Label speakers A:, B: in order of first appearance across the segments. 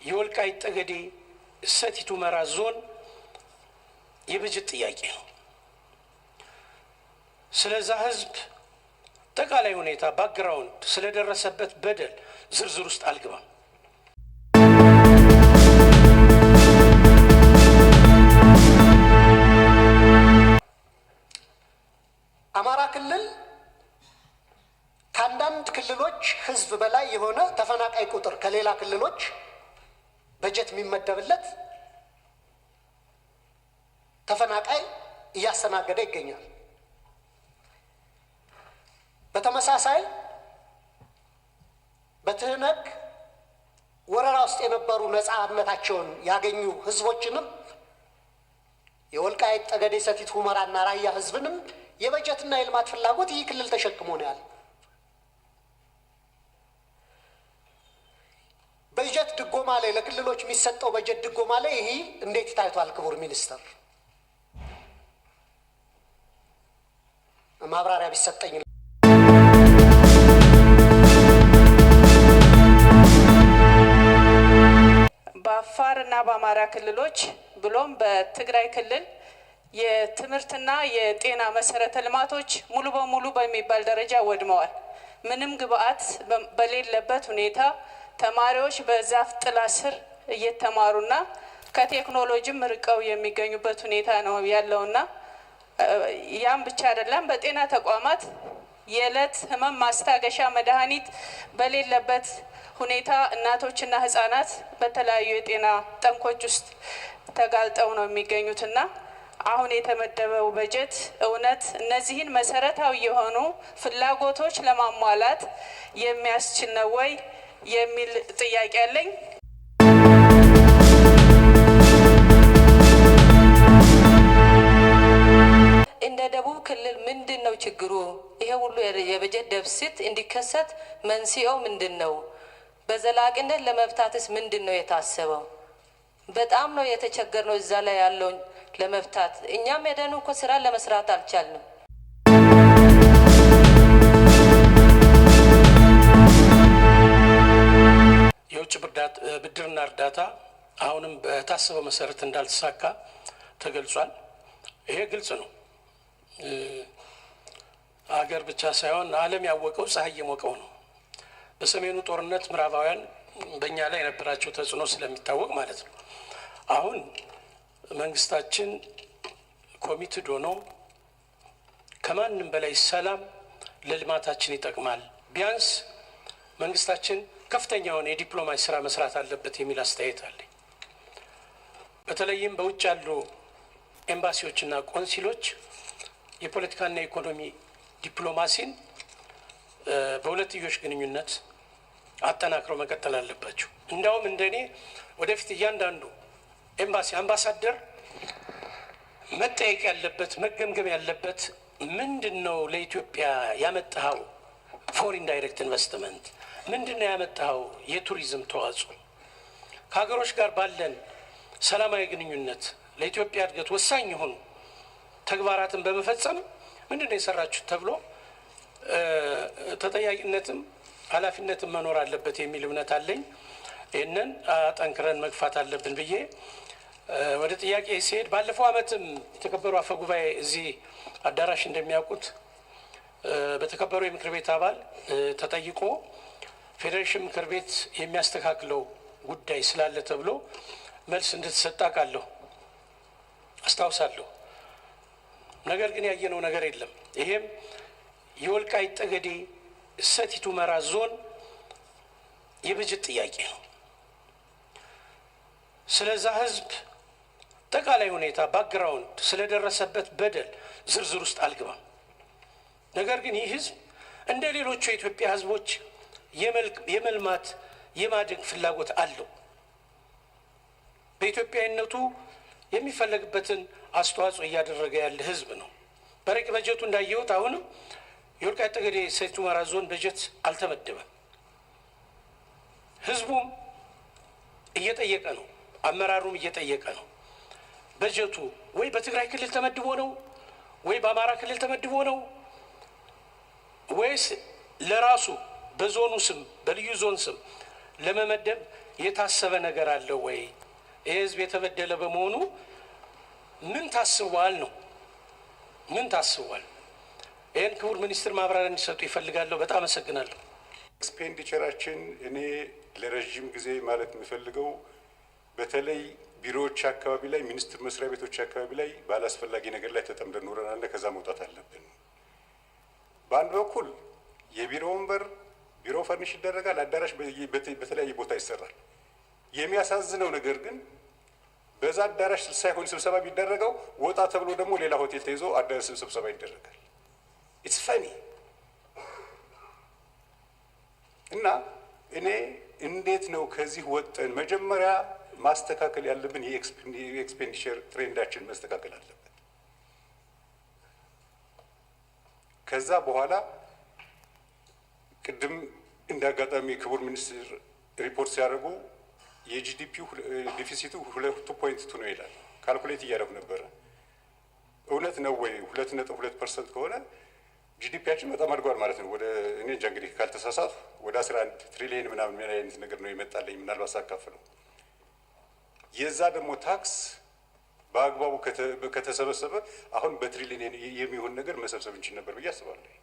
A: የወልቃይት ጠገዴ ሰቲት ሁመራ ዞን የበጀት ጥያቄ ነው። ስለዛ ህዝብ አጠቃላይ ሁኔታ ባክግራውንድ ስለደረሰበት በደል ዝርዝር ውስጥ አልገባም።
B: አማራ ክልል ከአንዳንድ ክልሎች ህዝብ በላይ የሆነ ተፈናቃይ ቁጥር ከሌላ ክልሎች በጀት የሚመደብለት ተፈናቃይ እያስተናገደ ይገኛል። በተመሳሳይ በትህነግ ወረራ ውስጥ የነበሩ ነፃነታቸውን ያገኙ ህዝቦችንም የወልቃይት ጠገዴ ሰቲት ሁመራና ራያ ህዝብንም የበጀትና የልማት ፍላጎት ይህ ክልል ተሸክሞ ነው ያለው። በጀት ድጎማ ላይ ለክልሎች የሚሰጠው በጀት ድጎማ ላይ ይሄ እንዴት ታይቷል? ክቡር ሚኒስተር ማብራሪያ ቢሰጠኝ።
C: በአፋር እና በአማራ ክልሎች ብሎም በትግራይ ክልል የትምህርትና የጤና መሰረተ ልማቶች ሙሉ በሙሉ በሚባል ደረጃ ወድመዋል። ምንም ግብአት በሌለበት ሁኔታ ተማሪዎች በዛፍ ጥላ ስር እየተማሩና ከቴክኖሎጂም ርቀው የሚገኙበት ሁኔታ ነው ያለውና ያም ብቻ አይደለም። በጤና ተቋማት የዕለት ህመም ማስታገሻ መድኃኒት በሌለበት ሁኔታ እናቶችና ህፃናት በተለያዩ የጤና ጠንቆች ውስጥ ተጋልጠው ነው የሚገኙትና አሁን የተመደበው በጀት እውነት እነዚህን መሰረታዊ የሆኑ ፍላጎቶች ለማሟላት የሚያስችል ነው ወይ የሚል ጥያቄ አለኝ።
D: እንደ ደቡብ ክልል ምንድነው ችግሩ? ይሄ ሁሉ የበጀት ደፍሲት እንዲከሰት መንስኤው ምንድነው? በዘላቂነት ለመፍታትስ ምንድነው የታሰበው? በጣም ነው የተቸገርነው እዛ ላይ ያለው ለመፍታት። እኛም ሄደን እኮ ስራ ለመስራት አልቻልንም።
A: የውጭ ብድርና እርዳታ አሁንም በታሰበው መሰረት እንዳልተሳካ ተገልጿል። ይሄ ግልጽ ነው። አገር ብቻ ሳይሆን ዓለም ያወቀው ፀሐይ የሞቀው ነው። በሰሜኑ ጦርነት ምዕራባውያን በእኛ ላይ የነበራቸው ተጽዕኖ ስለሚታወቅ ማለት ነው። አሁን መንግስታችን ኮሚትድ ሆኖ ከማንም በላይ ሰላም ለልማታችን ይጠቅማል፣ ቢያንስ መንግስታችን ከፍተኛውን የዲፕሎማሲ ስራ መስራት አለበት የሚል አስተያየት አለኝ። በተለይም በውጭ ያሉ ኤምባሲዎችና ቆንሲሎች የፖለቲካና የኢኮኖሚ ዲፕሎማሲን በሁለትዮሽ ግንኙነት አጠናክረው መቀጠል አለባቸው። እንዳውም እንደኔ ወደፊት እያንዳንዱ ኤምባሲ አምባሳደር መጠየቅ ያለበት መገምገም ያለበት ምንድነው ለኢትዮጵያ ያመጣው ፎሪን ዳይሬክት ኢንቨስትመንት ምንድነው ያመጣው የቱሪዝም ተዋጽኦ ከሀገሮች ጋር ባለን ሰላማዊ ግንኙነት ለኢትዮጵያ እድገት ወሳኝ የሆኑ ተግባራትን በመፈጸም ምንድነው የሰራችሁት ተብሎ ተጠያቂነትም ኃላፊነትም መኖር አለበት የሚል እምነት አለኝ። ይሄንን አጠንክረን መግፋት አለብን ብዬ ወደ ጥያቄ ሲሄድ ባለፈው ዓመትም የተከበሩ አፈ ጉባኤ እዚህ አዳራሽ እንደሚያውቁት በተከበሩ የምክር ቤት አባል ተጠይቆ ፌዴሬሽን ምክር ቤት የሚያስተካክለው ጉዳይ ስላለ ተብሎ መልስ እንድትሰጥ አውቃለሁ፣ አስታውሳለሁ። ነገር ግን ያየነው ነገር የለም። ይሄም የወልቃይት ጠገዴ ሰቲት ሁመራ ዞን የበጀት ጥያቄ ነው። ስለዛ ህዝብ አጠቃላይ ሁኔታ ባክግራውንድ ስለደረሰበት በደል ዝርዝር ውስጥ አልገባም። ነገር ግን ይህ ህዝብ እንደ ሌሎቹ የኢትዮጵያ ህዝቦች የመልማት የማደግ ፍላጎት አለው። በኢትዮጵያዊነቱ የሚፈለግበትን አስተዋጽኦ እያደረገ ያለ ህዝብ ነው። በረቂቅ በጀቱ እንዳየሁት አሁንም የወልቃይት ጠገዴ ሰቲት ሁመራ ዞን በጀት አልተመደበም። ህዝቡም እየጠየቀ ነው፣ አመራሩም እየጠየቀ ነው። በጀቱ ወይ በትግራይ ክልል ተመድቦ ነው ወይ በአማራ ክልል ተመድቦ ነው ወይስ ለራሱ በዞኑ ስም በልዩ ዞን ስም ለመመደብ የታሰበ ነገር አለው ወይ? ይህ ህዝብ የተበደለ በመሆኑ ምን ታስቧል ነው? ምን ታስቧል? ይህን ክቡር ሚኒስትር ማብራሪያ እንዲሰጡ ይፈልጋለሁ። በጣም አመሰግናለሁ።
E: ኤክስፔንዲቸራችን እኔ ለረዥም ጊዜ ማለት የምፈልገው በተለይ ቢሮዎች አካባቢ ላይ ሚኒስቴር መስሪያ ቤቶች አካባቢ ላይ ባላስፈላጊ ነገር ላይ ተጠምደን ኖረናል። ከዛ መውጣት አለብን። በአንድ በኩል የቢሮ ወንበር ቢሮ ፈርኒሽ ይደረጋል፣ አዳራሽ በተለያየ ቦታ ይሰራል። የሚያሳዝነው ነገር ግን በዛ አዳራሽ ሳይሆን ስብሰባ ቢደረገው ወጣ ተብሎ ደግሞ ሌላ ሆቴል ተይዞ አዳራሽ ስብሰባ ይደረጋል። ኢትስ ፈኒ እና እኔ እንዴት ነው ከዚህ ወጠን መጀመሪያ ማስተካከል ያለብን የኤክስፔንዲቸር ትሬንዳችን መስተካከል አለበት። ከዛ በኋላ ቅድም እንዳጋጣሚ ክቡር ሚኒስትር ሪፖርት ሲያደርጉ የጂዲፒው ዲፊሲቱ 2.2 ነው ይላል። ካልኩሌት እያደረጉ ነበረ። እውነት ነው ወይ? 2.2% ከሆነ ጂዲፒያችን በጣም አድጓል ማለት ነው። ወደ እኔ እንጃ እንግዲህ ካልተሳሳቱ ወደ 11 ትሪሊየን ምናምን ምን አይነት ነገር ነው ይመጣልኝ ምናልባት ሳካፍለው። የዛ ደግሞ ታክስ በአግባቡ ከተሰበሰበ አሁን በትሪሊየን የሚሆን ነገር መሰብሰብ እንችል ነበር ብዬ አስባለሁ።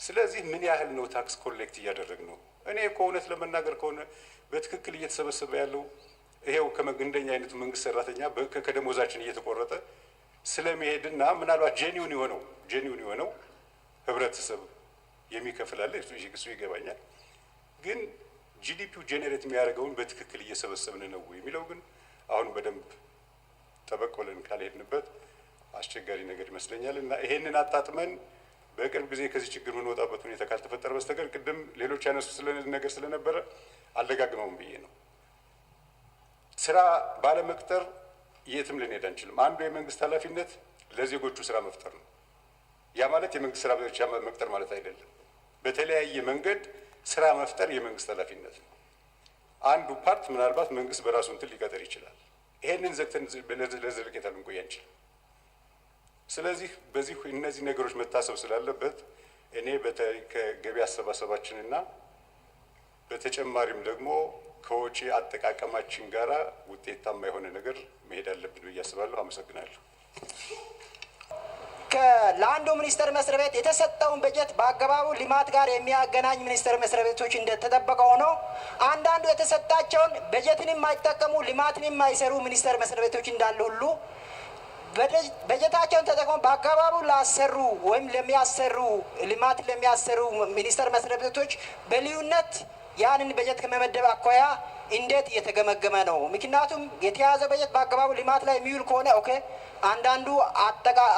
E: ስለዚህ ምን ያህል ነው ታክስ ኮሌክት እያደረግ ነው? እኔ እኮ እውነት ለመናገር ከሆነ በትክክል እየተሰበሰበ ያለው ይሄው ከመግንደኛ አይነቱ መንግስት ሰራተኛ ከደሞዛችን እየተቆረጠ ስለመሄድና ምናልባት ጄኒውን የሆነው ህብረተሰብ የሚከፍላለ እሱ ይገባኛል። ግን ጂዲፒው ጄኔሬት የሚያደርገውን በትክክል እየሰበሰብን ነው የሚለው ግን አሁን በደንብ ጠበቅ ብለን ካልሄድንበት አስቸጋሪ ነገር ይመስለኛል። እና ይሄንን አጣጥመን በቅርብ ጊዜ ከዚህ ችግር የምንወጣበት ሁኔታ ካልተፈጠረ በስተቀር ቅድም ሌሎች ያነሱ ነገር ስለነበረ አልደጋግመውም ብዬ ነው። ስራ ባለመቅጠር የትም ልንሄድ አንችልም። አንዱ የመንግስት ኃላፊነት ለዜጎቹ ስራ መፍጠር ነው። ያ ማለት የመንግስት ስራ ብቻ መቅጠር ማለት አይደለም። በተለያየ መንገድ ስራ መፍጠር የመንግስት ኃላፊነት ነው። አንዱ ፓርት ምናልባት መንግስት በራሱ እንትን ሊቀጥር ይችላል። ይሄንን ዘግተን ለዘለቄታ ልንቆይ አንችልም። ስለዚህ በዚህ እነዚህ ነገሮች መታሰብ ስላለበት እኔ በተለይ ከገቢ አሰባሰባችንና በተጨማሪም ደግሞ ከወጪ አጠቃቀማችን ጋራ ውጤታማ የሆነ ነገር መሄድ አለብን ብዬ አስባለሁ። አመሰግናለሁ።
F: ለአንዱ ሚኒስቴር መስሪያ ቤት የተሰጠውን በጀት በአግባቡ ልማት ጋር የሚያገናኝ ሚኒስቴር መስሪያ ቤቶች እንደተጠበቀ ሆኖ አንዳንዱ የተሰጣቸውን በጀትን የማይጠቀሙ ልማትን የማይሰሩ ሚኒስቴር መስሪያ ቤቶች እንዳሉ ሁሉ በጀታቸውን ተጠቅመው በአግባቡ ላሰሩ ወይም ለሚያሰሩ ልማት ለሚያሰሩ ሚኒስቴር መስሪያ ቤቶች በልዩነት ያንን በጀት ከመመደብ አኳያ እንዴት እየተገመገመ ነው? ምክንያቱም የተያዘው በጀት በአግባቡ ልማት ላይ የሚውል ከሆነ ኦኬ፣ አንዳንዱ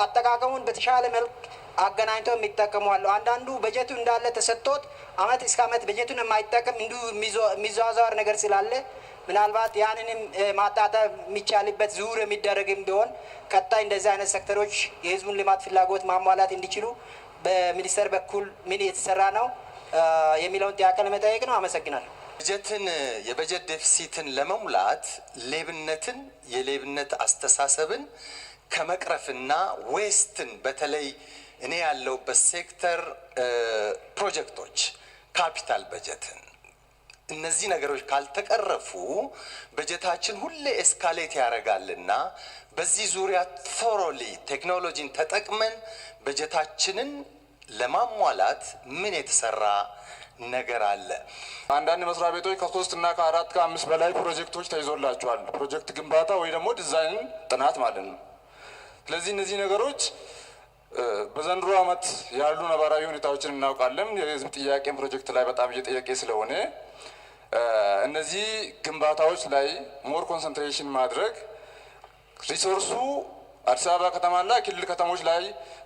F: አጠቃቀሙን በተሻለ መልክ አገናኝተው የሚጠቀሙ አሉ። አንዳንዱ በጀቱ እንዳለ ተሰጥቶት አመት እስከ አመት በጀቱን የማይጠቀም እንዲሁ የሚዘዋዘር ነገር ስላለ ምናልባት ያንንም ማጣጣም የሚቻልበት ዙር የሚደረግም ቢሆን ቀጣይ እንደዚህ አይነት ሴክተሮች የህዝቡን ልማት ፍላጎት ማሟላት እንዲችሉ በሚኒስቴር በኩል ምን የተሰራ ነው የሚለውን ጥያቄ ለመጠየቅ ነው። አመሰግናለሁ።
G: የበጀት ዴፊሲትን ለመሙላት ሌብነትን፣ የሌብነት አስተሳሰብን ከመቅረፍና ዌስትን በተለይ እኔ ያለሁበት ሴክተር ፕሮጀክቶች፣ ካፒታል በጀትን እነዚህ ነገሮች ካልተቀረፉ በጀታችን ሁሌ ኤስካሌት ያደርጋልና በዚህ ዙሪያ ቶሮሊ ቴክኖሎጂን ተጠቅመን በጀታችንን ለማሟላት ምን የተሰራ ነገር አለ?
H: አንዳንድ መስሪያ ቤቶች ከ3 እና ከ4 ከ5 በላይ ፕሮጀክቶች ተይዞላቸዋል። ፕሮጀክት ግንባታ ወይ ደግሞ ዲዛይን ጥናት ማለት ነው። ስለዚህ እነዚህ ነገሮች በዘንድሮ ዓመት ያሉ ነባራዊ ሁኔታዎችን እናውቃለን። የህዝብ ጥያቄን ፕሮጀክት ላይ በጣም እየጠየቀ ስለሆነ እነዚህ ግንባታዎች ላይ ሞር ኮንሰንትሬሽን ማድረግ ሪሶርሱ አዲስ አበባ ከተማና ክልል ከተሞች ላይ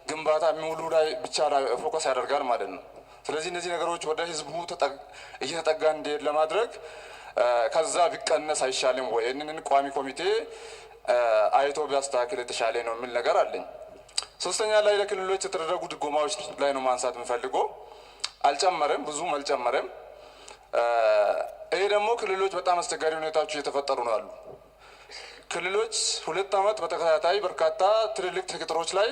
H: ግንባታ የሚውሉ ላይ ብቻ ፎከስ ያደርጋል ማለት ነው። ስለዚህ እነዚህ ነገሮች ወደ ህዝቡ እየተጠጋ እንዲሄድ ለማድረግ ከዛ ቢቀነስ አይሻልም ወይ? ይህንን ቋሚ ኮሚቴ አይቶ ቢያስተካክል የተሻለ ነው የሚል ነገር አለኝ። ሶስተኛ ላይ ለክልሎች የተደረጉ ድጎማዎች ላይ ነው ማንሳት የምፈልገው። አልጨመረም፣ ብዙም አልጨመረም። ይሄ ደግሞ ክልሎች በጣም አስቸጋሪ ሁኔታዎች እየተፈጠሩ ነው አሉ። ክልሎች 2 ዓመት በተከታታይ በርካታ ትልልቅ ሴክተሮች ላይ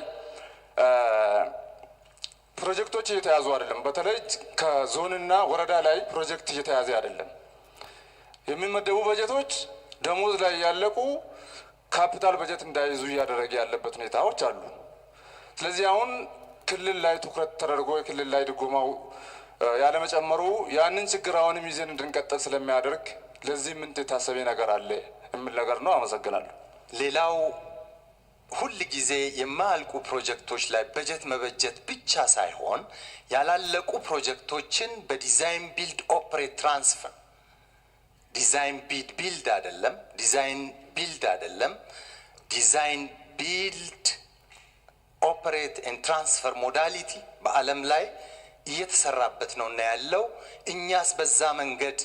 H: ፕሮጀክቶች እየተያዙ አይደለም። በተለይ ከዞንና ወረዳ ላይ ፕሮጀክት እየተያዘ አይደለም። የሚመደቡ በጀቶች ደሞዝ ላይ ያለቁ ካፒታል በጀት እንዳይዙ እያደረገ ያለበት ሁኔታዎች አሉ። ስለዚህ አሁን ክልል ላይ ትኩረት ተደርጎ የክልል ላይ ድጎማው ያለመጨመሩ ያንን ችግር አሁንም ይዘን እንድንቀጥል ስለሚያደርግ ለዚህ ምን የታሰበ ነገር አለ የሚል ነገር ነው። አመሰግናለሁ።
G: ሌላው ሁል ጊዜ የማያልቁ ፕሮጀክቶች ላይ በጀት መበጀት ብቻ ሳይሆን ያላለቁ ፕሮጀክቶችን በዲዛይን ቢልድ ኦፕሬት ትራንስፈር ዲዛይን ቢልድ አይደለም፣ ዲዛይን ቢልድ አይደለም፣ ዲዛይን ቢልድ ኦፕሬት ኤንድ ትራንስፈር ሞዳሊቲ በዓለም ላይ እየተሰራበት ነው እና ያለው እኛስ በዛ መንገድ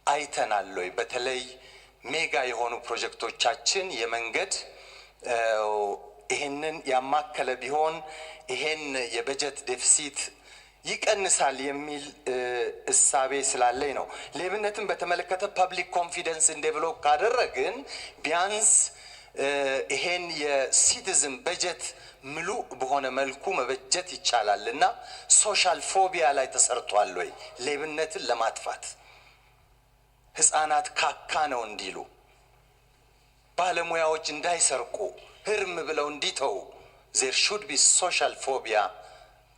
G: አይተናል ወይ? በተለይ ሜጋ የሆኑ ፕሮጀክቶቻችን የመንገድ ይሄንን ያማከለ ቢሆን ይሄን የበጀት ዴፊሲት ይቀንሳል የሚል እሳቤ ስላለኝ ነው። ሌብነትን በተመለከተ ፐብሊክ ኮንፊደንስን ዴቨሎፕ ካደረግን ቢያንስ ይሄን የሲቲዝን በጀት ምሉ በሆነ መልኩ መበጀት ይቻላል እና ሶሻል ፎቢያ ላይ ተሰርቷል ወይ? ሌብነትን ለማጥፋት ህፃናት ካካ ነው እንዲሉ፣ ባለሙያዎች እንዳይሰርቁ ህርም ብለው እንዲተው ዜር ሹድ ቢ ሶሻል ፎቢያ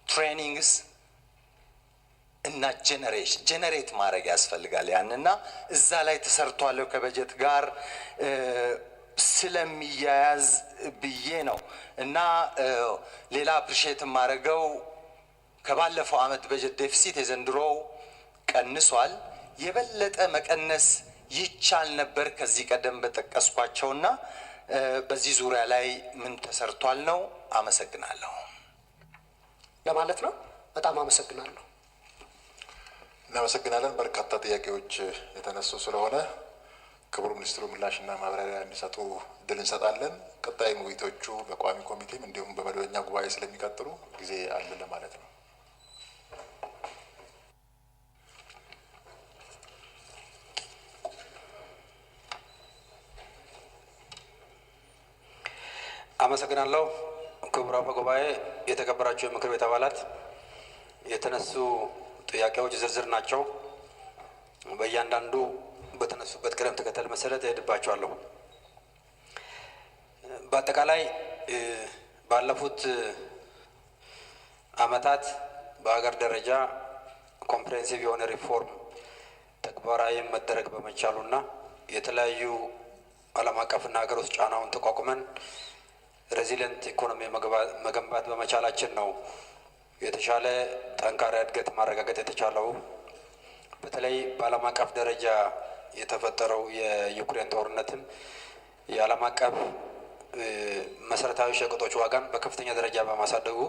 G: ትሬኒንግስ እና ጀነሬት ማድረግ ያስፈልጋል። ያንና እዛ ላይ ተሰርቷል ከበጀት ጋር ስለሚያያዝ ብዬ ነው እና ሌላ አፕሪሼት ማድረገው ከባለፈው አመት በጀት ዴፊሲት የዘንድሮው ቀንሷል። የበለጠ መቀነስ ይቻል ነበር ከዚህ ቀደም በጠቀስኳቸውና በዚህ ዙሪያ ላይ ምን ተሰርቷል ነው። አመሰግናለሁ
B: ለማለት ነው። በጣም አመሰግናለሁ።
I: እናመሰግናለን። በርካታ ጥያቄዎች የተነሱ ስለሆነ ክቡር ሚኒስትሩ ምላሽና ማብራሪያ እንዲሰጡ እድል እንሰጣለን። ቀጣይ ውይይቶቹ በቋሚ ኮሚቴም እንዲሁም በመደበኛ ጉባኤ ስለሚቀጥሉ ጊዜ አለ ለማለት ነው።
J: አመሰግናለሁ። ክቡር አፈ ጉባኤ፣ የተከበራችሁ የምክር ቤት አባላት፣ የተነሱ ጥያቄዎች ዝርዝር ናቸው። በእያንዳንዱ በተነሱበት ቅደም ተከተል መሰረት እሄድባቸዋለሁ። በአጠቃላይ ባለፉት አመታት በሀገር ደረጃ ኮምፕሬሄንሲቭ የሆነ ሪፎርም ተግባራዊ መደረግ በመቻሉና የተለያዩ ዓለም አቀፍና ሀገር ውስጥ ጫናውን ተቋቁመን ሬዚሊየንት ኢኮኖሚ መገንባት በመቻላችን ነው የተሻለ ጠንካራ እድገት ማረጋገጥ የተቻለው። በተለይ በዓለም አቀፍ ደረጃ የተፈጠረው የዩክሬን ጦርነትም የዓለም አቀፍ መሰረታዊ ሸቀጦች ዋጋን በከፍተኛ ደረጃ በማሳደጉ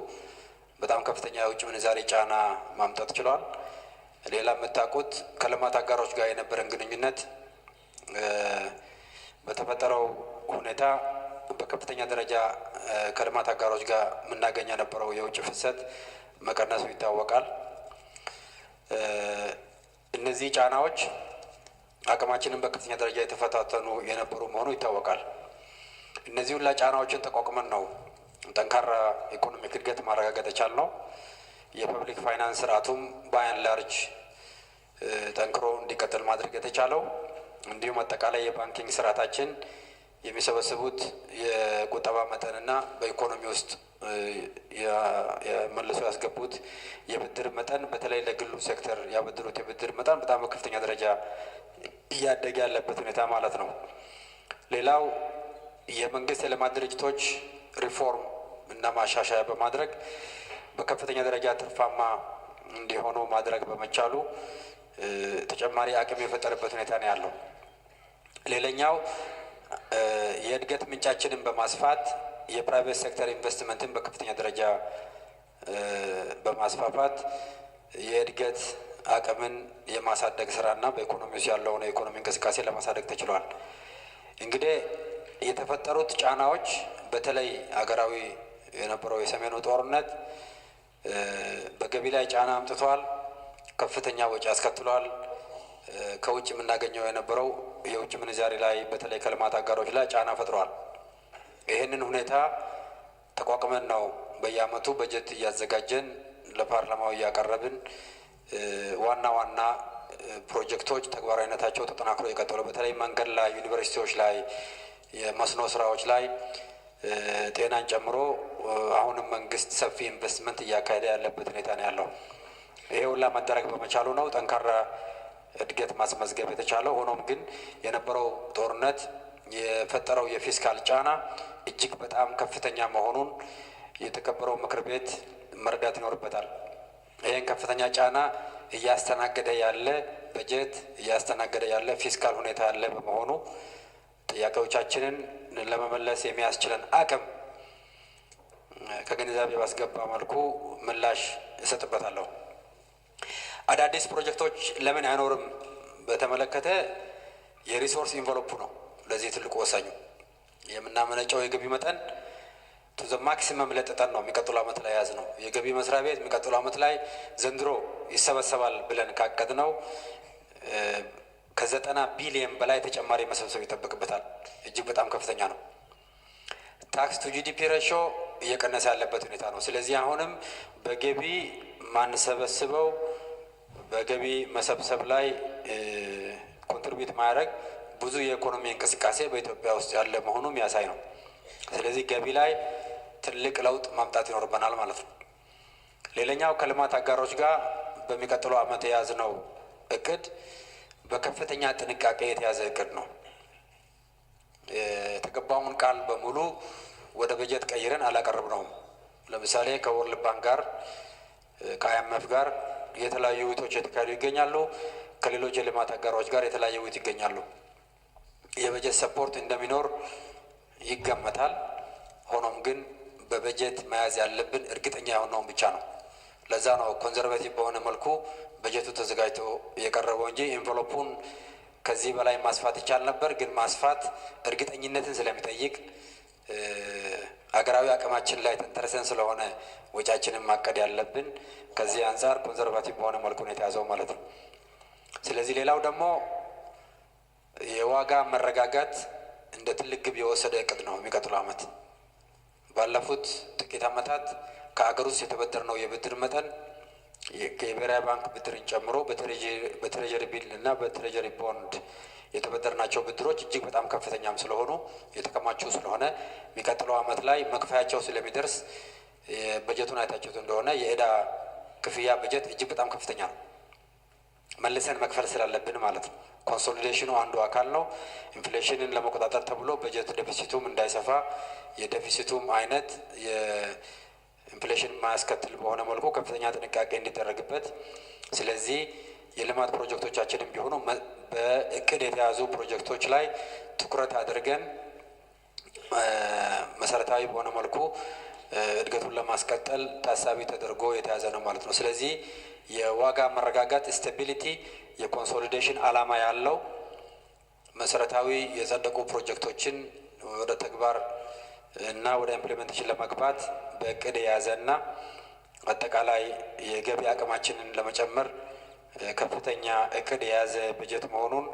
J: በጣም ከፍተኛ የውጭ ምንዛሬ ጫና ማምጣት ችሏል። ሌላ የምታውቁት ከልማት አጋሮች ጋር የነበረን ግንኙነት በተፈጠረው ሁኔታ በከፍተኛ ደረጃ ከልማት አጋሮች ጋር የምናገኝ የነበረው የውጭ ፍሰት መቀነሱ ይታወቃል። እነዚህ ጫናዎች አቅማችንን በከፍተኛ ደረጃ የተፈታተኑ የነበሩ መሆኑ ይታወቃል። እነዚህ ሁላ ጫናዎችን ተቋቁመን ነው ጠንካራ ኢኮኖሚክ እድገት ማረጋገጥ የቻልነው። የፐብሊክ ፋይናንስ ስርዓቱም ባይን ላርጅ ጠንክሮ እንዲቀጥል ማድረግ የተቻለው፣ እንዲሁም አጠቃላይ የባንኪንግ ስርዓታችን የሚሰበስቡት የቁጠባ መጠንና በኢኮኖሚ ውስጥ መልሶ ያስገቡት የብድር መጠን በተለይ ለግሉ ሴክተር ያበድሩት የብድር መጠን በጣም በከፍተኛ ደረጃ እያደገ ያለበት ሁኔታ ማለት ነው። ሌላው የመንግስት የልማት ድርጅቶች ሪፎርም እና ማሻሻያ በማድረግ በከፍተኛ ደረጃ ትርፋማ እንዲሆኑ ማድረግ በመቻሉ ተጨማሪ አቅም የፈጠረበት ሁኔታ ነው ያለው። ሌላኛው የእድገት ምንጫችንን በማስፋት የፕራይቬት ሴክተር ኢንቨስትመንትን በከፍተኛ ደረጃ በማስፋፋት የእድገት አቅምን የማሳደግ ስራና በኢኮኖሚ ውስጥ ያለውን የኢኮኖሚ እንቅስቃሴ ለማሳደግ ተችሏል። እንግዲህ የተፈጠሩት ጫናዎች በተለይ አገራዊ የነበረው የሰሜኑ ጦርነት በገቢ ላይ ጫና አምጥቷል። ከፍተኛ ወጪ አስከትሏል። ከውጭ የምናገኘው የነበረው የውጭ ምንዛሪ ላይ በተለይ ከልማት አጋሮች ላይ ጫና ፈጥሯል። ይህንን ሁኔታ ተቋቁመን ነው በየአመቱ በጀት እያዘጋጀን ለፓርላማው እያቀረብን ዋና ዋና ፕሮጀክቶች ተግባራዊነታቸው ተጠናክሮ የቀጠሉ በተለይ መንገድ ላይ፣ ዩኒቨርሲቲዎች ላይ፣ የመስኖ ስራዎች ላይ ጤናን ጨምሮ አሁንም መንግስት ሰፊ ኢንቨስትመንት እያካሄደ ያለበት ሁኔታ ነው ያለው። ይሄ ሁላ መደረግ በመቻሉ ነው ጠንካራ እድገት ማስመዝገብ የተቻለው። ሆኖም ግን የነበረው ጦርነት የፈጠረው የፊስካል ጫና እጅግ በጣም ከፍተኛ መሆኑን የተከበረው ምክር ቤት መረዳት ይኖርበታል። ይህን ከፍተኛ ጫና እያስተናገደ ያለ በጀት እያስተናገደ ያለ ፊስካል ሁኔታ ያለ በመሆኑ ጥያቄዎቻችንን ለመመለስ የሚያስችለን አቅም ከግንዛቤ ባስገባ መልኩ ምላሽ እሰጥበታለሁ። አዳዲስ ፕሮጀክቶች ለምን አይኖርም በተመለከተ የሪሶርስ ኢንቨሎፑ ነው ለዚህ ትልቁ ወሳኙ። የምናመነጨው የገቢ መጠን ቱ ዘ ማክሲመም ለጥጠን ነው የሚቀጥሉ ዓመት ላይ ያዝ ነው። የገቢ መስሪያ ቤት የሚቀጥሉ ዓመት ላይ ዘንድሮ ይሰበሰባል ብለን ካቀድ ነው ከ90 ቢሊየን በላይ ተጨማሪ መሰብሰብ ይጠበቅበታል። እጅግ በጣም ከፍተኛ ነው። ታክስ ቱ ጂዲፒ ሬሾ እየቀነሰ ያለበት ሁኔታ ነው። ስለዚህ አሁንም በገቢ ማንሰበስበው በገቢ መሰብሰብ ላይ ኮንትሪቢዩት ማድረግ ብዙ የኢኮኖሚ እንቅስቃሴ በኢትዮጵያ ውስጥ ያለ መሆኑ የሚያሳይ ነው። ስለዚህ ገቢ ላይ ትልቅ ለውጥ ማምጣት ይኖርበናል ማለት ነው። ሌላኛው ከልማት አጋሮች ጋር በሚቀጥለው ዓመት የያዝነው እቅድ በከፍተኛ ጥንቃቄ የተያዘ እቅድ ነው። የተገባውን ቃል በሙሉ ወደ በጀት ቀይረን አላቀረብነውም። ለምሳሌ ከወርልድ ባንክ ጋር ከአይኤምኤፍ ጋር የተለያዩ ውይይቶች የተካሄዱ ይገኛሉ። ከሌሎች የልማት አጋሮች ጋር የተለያዩ ውይይት ይገኛሉ። የበጀት ሰፖርት እንደሚኖር ይገመታል። ሆኖም ግን በበጀት መያዝ ያለብን እርግጠኛ የሆነውን ብቻ ነው። ለዛ ነው ኮንዘርቬቲቭ በሆነ መልኩ በጀቱ ተዘጋጅቶ የቀረበው እንጂ ኤንቨሎፑን ከዚህ በላይ ማስፋት ይቻል ነበር። ግን ማስፋት እርግጠኝነትን ስለሚጠይቅ አገራዊ አቅማችን ላይ ተንተርሰን ስለሆነ ወጫችንን ማቀድ ያለብን ከዚህ አንጻር ኮንዘርቫቲቭ በሆነ መልኩ ነው የተያዘው ማለት ነው። ስለዚህ ሌላው ደግሞ የዋጋ መረጋጋት እንደ ትልቅ ግብ የወሰደ እቅድ ነው። የሚቀጥለው ዓመት ባለፉት ጥቂት ዓመታት ከአገር ውስጥ የተበደርነው የብድር መጠን የብሔራዊ ባንክ ብድርን ጨምሮ በትሬጀሪ ቢል እና በትሬጀሪ ቦንድ የተበደርናቸው ብድሮች እጅግ በጣም ከፍተኛም ስለሆኑ የተከማቹ ስለሆነ የሚቀጥለው ዓመት ላይ መክፈያቸው ስለሚደርስ በጀቱን አይታችሁት እንደሆነ የዕዳ ክፍያ በጀት እጅግ በጣም ከፍተኛ ነው። መልሰን መክፈል ስላለብን ማለት ነው። ኮንሶሊዴሽኑ አንዱ አካል ነው። ኢንፍሌሽንን ለመቆጣጠር ተብሎ በጀት ዴፊሲቱም እንዳይሰፋ የዴፊሲቱም አይነት የኢንፍሌሽን ማያስከትል በሆነ መልኩ ከፍተኛ ጥንቃቄ እንዲደረግበት። ስለዚህ የልማት ፕሮጀክቶቻችንም ቢሆኑ በእቅድ የተያዙ ፕሮጀክቶች ላይ ትኩረት አድርገን መሰረታዊ በሆነ መልኩ እድገቱን ለማስቀጠል ታሳቢ ተደርጎ የተያዘ ነው ማለት ነው። ስለዚህ የዋጋ መረጋጋት ስታቢሊቲ የኮንሶሊዴሽን ዓላማ ያለው መሰረታዊ የጸደቁ ፕሮጀክቶችን ወደ ተግባር እና ወደ ኢምፕሊሜንቴሽን ለመግባት በእቅድ የያዘና አጠቃላይ የገቢ አቅማችንን ለመጨመር ከፍተኛ እቅድ የያዘ በጀት መሆኑን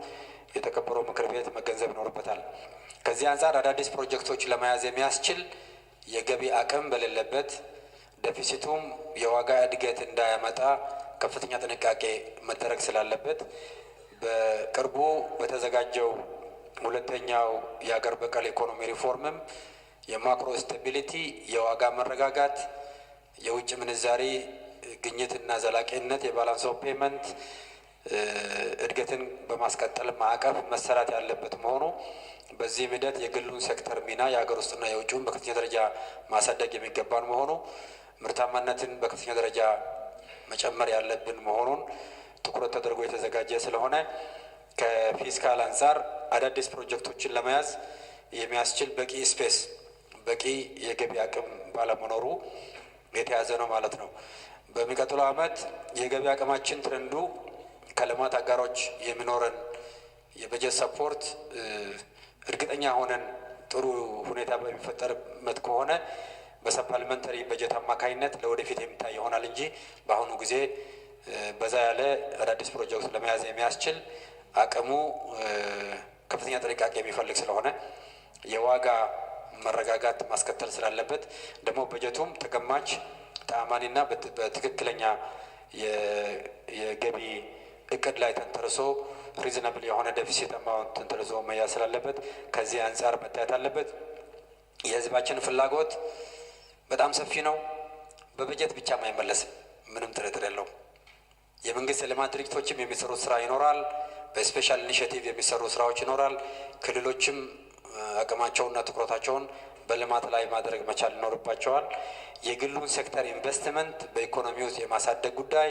J: የተከበረው ምክር ቤት መገንዘብ ይኖርበታል። ከዚህ አንጻር አዳዲስ ፕሮጀክቶች ለመያዝ የሚያስችል የገቢ አቅም በሌለበት ዴፊሲቱም የዋጋ እድገት እንዳያመጣ ከፍተኛ ጥንቃቄ መደረግ ስላለበት በቅርቡ በተዘጋጀው ሁለተኛው የሀገር በቀል ኢኮኖሚ ሪፎርምም የማክሮ ስታቢሊቲ፣ የዋጋ መረጋጋት፣ የውጭ ምንዛሪ ግኝትና ዘላቂነት፣ የባላንስ ኦፍ ፔመንት እድገትን በማስቀጠል ማዕቀፍ መሰራት ያለበት መሆኑ በዚህም ሂደት የግሉን ሴክተር ሚና የሀገር ውስጥና የውጭውን በከፍተኛ ደረጃ ማሳደግ የሚገባን መሆኑ ምርታማነትን በከፍተኛ ደረጃ መጨመር ያለብን መሆኑን ትኩረት ተደርጎ የተዘጋጀ ስለሆነ ከፊስካል አንጻር አዳዲስ ፕሮጀክቶችን ለመያዝ የሚያስችል በቂ ስፔስ በቂ የገቢ አቅም ባለመኖሩ የተያዘ ነው ማለት ነው። በሚቀጥለው ዓመት የገቢ አቅማችን ትሬንዱ ከልማት አጋሮች የሚኖረን የበጀት ሰፖርት እርግጠኛ ሆነን ጥሩ ሁኔታ በሚፈጠርበት ከሆነ በሰፕሊመንተሪ በጀት አማካኝነት ለወደፊት የሚታይ ይሆናል እንጂ በአሁኑ ጊዜ በዛ ያለ አዳዲስ ፕሮጀክት ለመያዝ የሚያስችል አቅሙ ከፍተኛ ጥንቃቄ የሚፈልግ ስለሆነ የዋጋ መረጋጋት ማስከተል ስላለበት ደግሞ በጀቱም ተገማች ተአማኒና በትክክለኛ የገቢ እቅድ ላይ ተንተርሶ ሪዝናብል የሆነ ዴፊሲት አማውንት ተንተርሶ መያዝ ስላለበት ከዚህ አንጻር መታየት አለበት። የህዝባችን ፍላጎት በጣም ሰፊ ነው። በበጀት ብቻም አይመለስም፣ ምንም ጥርጥር የለውም። የመንግስት የልማት ድርጅቶችም የሚሰሩት ስራ ይኖራል። በስፔሻል ኢኒሽቲቭ የሚሰሩ ስራዎች ይኖራል። ክልሎችም አቅማቸውና ትኩረታቸውን በልማት ላይ ማድረግ መቻል ይኖርባቸዋል። የግሉን ሴክተር ኢንቨስትመንት በኢኮኖሚ ውስጥ የማሳደግ ጉዳይ፣